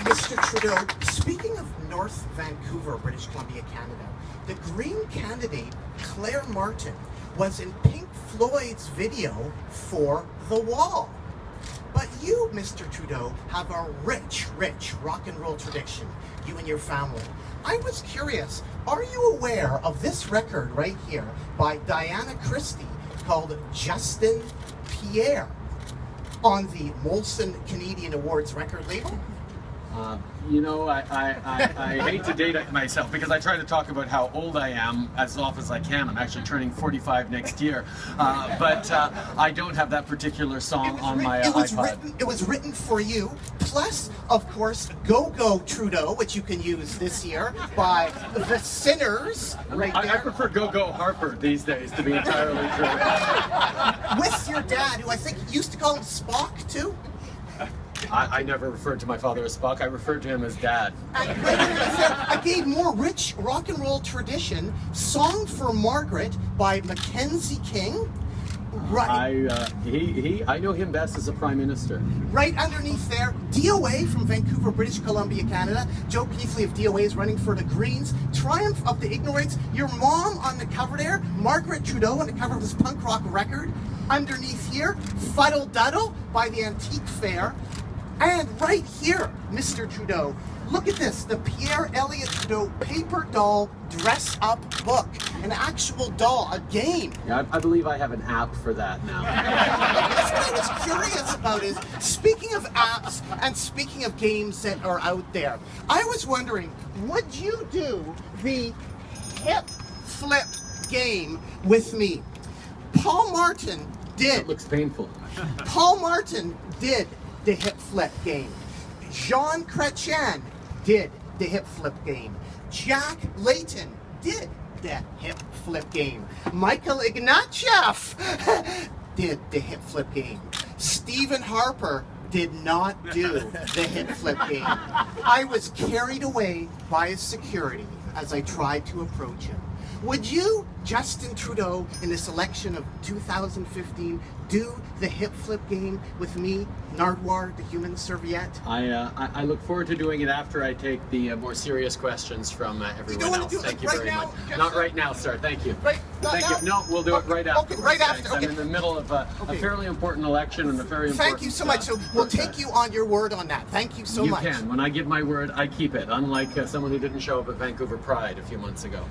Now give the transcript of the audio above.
Mr. Trudeau, speaking of North Vancouver, British Columbia, Canada, the Green candidate, Claire Martin, was in Pink Floyd's video for The Wall. But you, Mr. Trudeau, have a rich, rich rock and roll tradition, you and your family. I was curious, are you aware of this record right here by Diana Christie called Justin Pierre on the Molson Canadian Awards record label? You know, I hate to date myself because I try to talk about how old I am as often as I can. I'm actually turning 45 next year, but I don't have that particular song on my iPod. It was written for you, plus, of course, Go Go Trudeau, which you can use this year, by The Sinners, right there. I prefer Go Go Harper these days, to be entirely true. With your dad, who I think used to call him Spock, too. I never referred to my father as Spock. I referred to him as Dad. I gave more rich rock and roll tradition, Song for Margaret by Mackenzie King. Right. I know him best as a Prime Minister. Right underneath there, DOA from Vancouver, British Columbia, Canada. Joe Keithley of DOA is running for the Greens. Triumph of the Ignorates. Your mom on the cover there, Margaret Trudeau on the cover of this punk rock record. Underneath here, Fuddle Duddle by the Antique Fair. And right here, Mr. Trudeau, look at this, the Pierre Elliott Trudeau paper doll dress-up book. An actual doll, a game. Yeah, I believe I have an app for that now. That's what I was curious about is, speaking of apps and speaking of games that are out there, I was wondering, would you do the hip flip game with me? Paul Martin did. It looks painful. Paul Martin did the hip flip game. Jean Chrétien did the hip flip game. Jack Layton did the hip flip game. Michael Ignatieff did the hip flip game. Stephen Harper did not do the hip flip game. I was carried away by his security as I tried to approach him. Would you, Justin Trudeau, in this election of 2015, do the hip flip game with me, Nardwuar, the human serviette? I look forward to doing it after I take the more serious questions from everyone else. Thank you very much. Not right now, sir. Thank you. Thank you. No, we'll do it right after. Okay, right after. Okay. I'm in the middle of a fairly important election and a very important. Thank you so much. So we'll take you on your word on that. Thank you so much. You can. When I give my word, I keep it. Unlike someone who didn't show up at Vancouver Pride a few months ago.